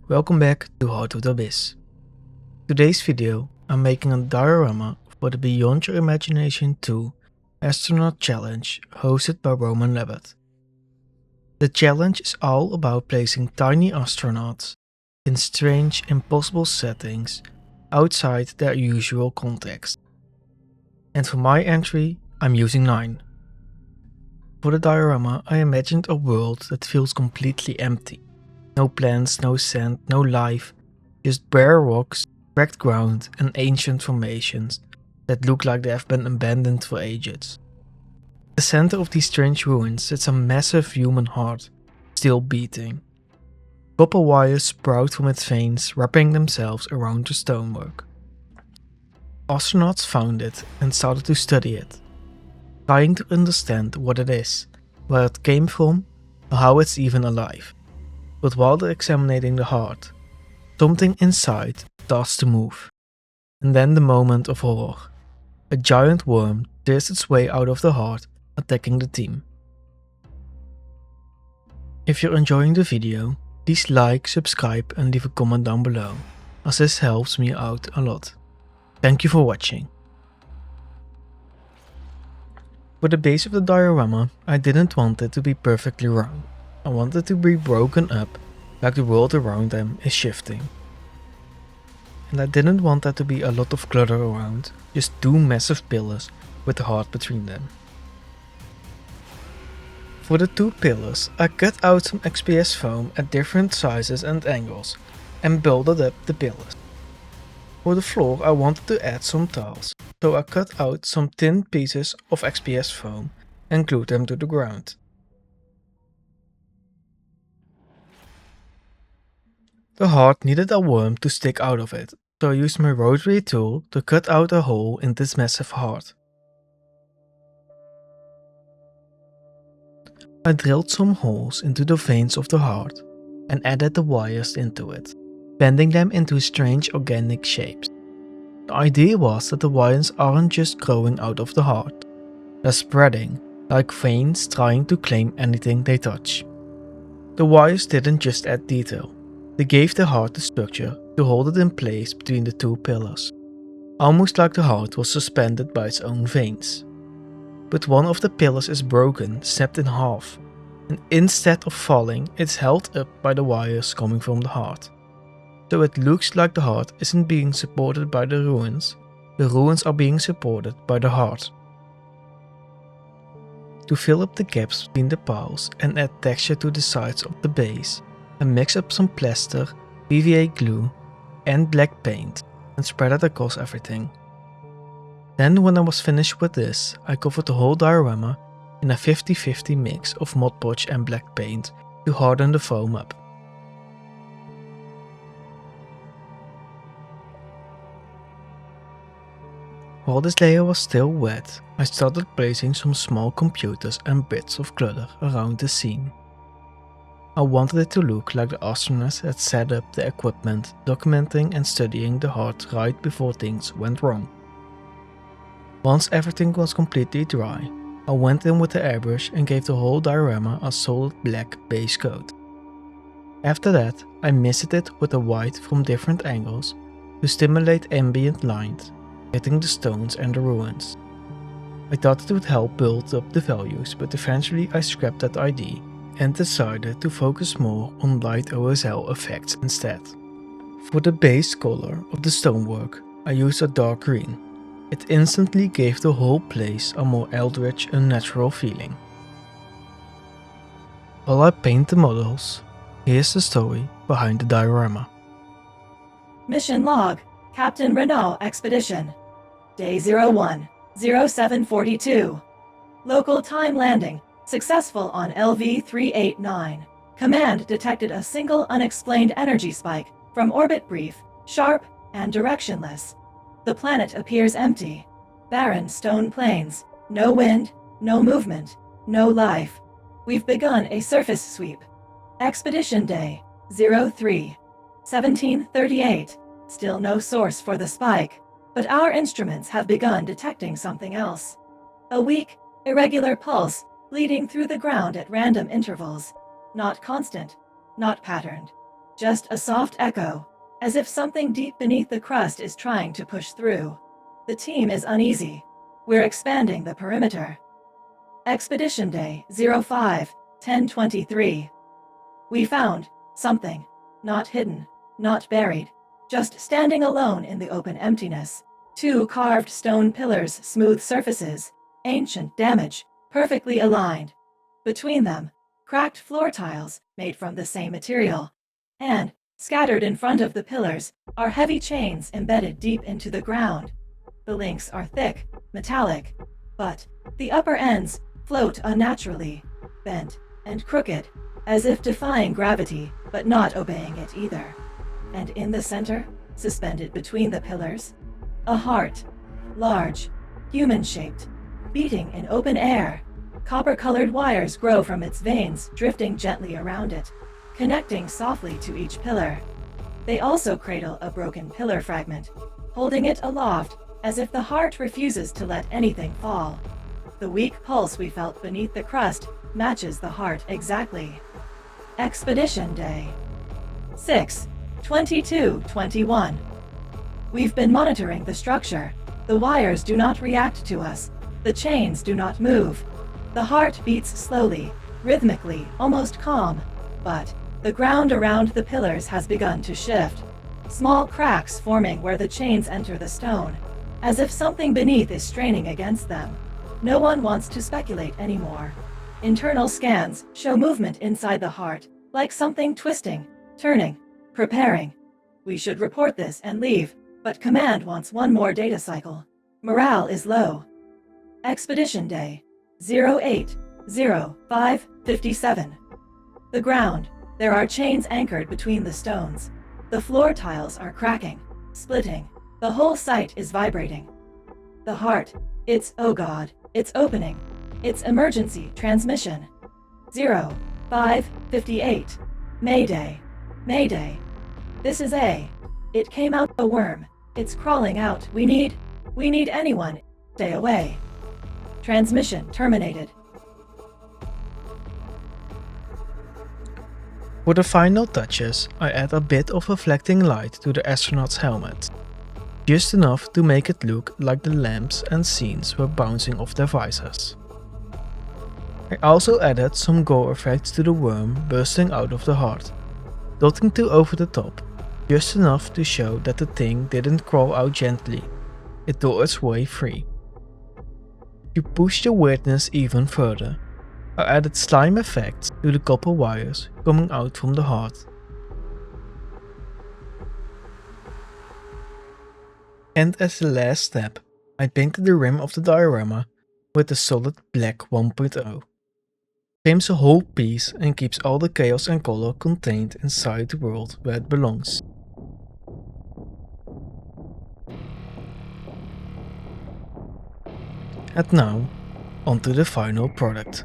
welcome back to Heart of the Abyss. Today's video, I'm making a diorama for the Beyond Your Imagination 2 Astronaut Challenge hosted by Lappat. The challenge is all about placing tiny astronauts in strange, impossible settings outside their usual context. And for my entry, I'm using 9. For the diorama, I imagined a world that feels completely empty. No plants, no sand, no life, just bare rocks, cracked ground and ancient formations that look like they have been abandoned for ages. At the center of these strange ruins sits a massive human heart, still beating. Copper wires sprout from its veins, wrapping themselves around the stonework. Astronauts found it and started to study it, trying to understand what it is, where it came from, or how it's even alive. But while they're examining the heart, something inside starts to move. And then the moment of horror. A giant worm tears its way out of the heart, attacking the team. If you're enjoying the video, please like, subscribe and leave a comment down below, as this helps me out a lot. Thank you for watching. For the base of the diorama, I didn't want it to be perfectly round. I wanted it to be broken up, like the world around them is shifting. And I didn't want there to be a lot of clutter around, just two massive pillars with the heart between them. For the two pillars, I cut out some XPS foam at different sizes and angles, and built up the pillars. For the floor, I wanted to add some tiles, so I cut out some thin pieces of XPS foam and glued them to the ground. The heart needed a worm to stick out of it, so I used my rotary tool to cut out a hole in this massive heart. I drilled some holes into the veins of the heart and added the wires into it, bending them into strange organic shapes. The idea was that the wires aren't just growing out of the heart, they're spreading, like veins trying to claim anything they touch. The wires didn't just add detail, they gave the heart the structure to hold it in place between the two pillars, almost like the heart was suspended by its own veins. But one of the pillars is broken, snapped in half, and instead of falling, it's held up by the wires coming from the heart. So it looks like the heart isn't being supported by the ruins are being supported by the heart. To fill up the gaps between the piles and add texture to the sides of the base, I mixed up some plaster, PVA glue and black paint and spread it across everything. Then when I was finished with this, I covered the whole diorama in a 50-50 mix of Mod Podge and black paint to harden the foam up. While this layer was still wet, I started placing some small computers and bits of clutter around the scene. I wanted it to look like the astronauts had set up the equipment, documenting and studying the heart right before things went wrong. Once everything was completely dry, I went in with the airbrush and gave the whole diorama a solid black base coat. After that, I misted it with the white from different angles to stimulate ambient light, hitting the stones and the ruins. I thought it would help build up the values, but eventually I scrapped that idea and decided to focus more on light OSL effects instead. For the base color of the stonework, I used a dark green. It instantly gave the whole place a more eldritch and natural feeling. While I paint the models, here's the story behind the diorama. Mission log, Captain Renault Expedition. Day 01, 0742. Local time landing, successful on LV-389. Command detected a single unexplained energy spike from orbit brief, sharp, and directionless. The planet appears empty. Barren stone plains, no wind, no movement, no life. We've begun a surface sweep. Expedition Day 03, 1738. Still no source for the spike, but our instruments have begun detecting something else. A weak, irregular pulse bleeding through the ground at random intervals. Not constant, not patterned. Just a soft echo, as if something deep beneath the crust is trying to push through. The team is uneasy. We're expanding the perimeter. Expedition Day 05-1023. We found something. Not hidden, not buried. Just standing alone in the open emptiness. 2 carved stone pillars, smooth surfaces. Ancient damage, perfectly aligned. Between them, cracked floor tiles made from the same material. And, scattered in front of the pillars, are heavy chains embedded deep into the ground. The links are thick, metallic, but the upper ends float unnaturally, bent and crooked, as if defying gravity, but not obeying it either. And in the center, suspended between the pillars, a heart, large, human-shaped, beating in open air. Copper-colored wires grow from its veins, drifting gently around it, connecting softly to each pillar. They also cradle a broken pillar fragment, holding it aloft as if the heart refuses to let anything fall. The weak pulse we felt beneath the crust matches the heart exactly. Expedition Day 6-22-21. We've been monitoring the structure. The wires do not react to us. The chains do not move. The heart beats slowly, rhythmically, almost calm. But the ground around the pillars has begun to shift. Small cracks forming where the chains enter the stone, as if something beneath is straining against them. No one wants to speculate anymore. Internal scans show movement inside the heart, like something twisting, turning, preparing. We should report this and leave, but Command wants one more data cycle. Morale is low. Expedition Day 08-05-57. The ground. There are chains anchored between the stones. The floor tiles are cracking, splitting. The whole site is vibrating. The heart. Oh God, it's opening. It's emergency transmission. 05-58. Mayday. Mayday. This is A. It came out a worm. It's crawling out. We need anyone. Stay away. Transmission terminated. For the final touches, I add a bit of reflecting light to the astronaut's helmet. Just enough to make it look like the lamps and scenes were bouncing off their visors. I also added some gore effects to the worm bursting out of the heart, nothing too over the top, just enough to show that the thing didn't crawl out gently, it tore its way free. To push the weirdness even further, I added slime effects to the copper wires coming out from the heart. And as the last step, I painted the rim of the diorama with a solid black 1.0. Frames a whole piece and keeps all the chaos and color contained inside the world where it belongs. And now, onto the final product.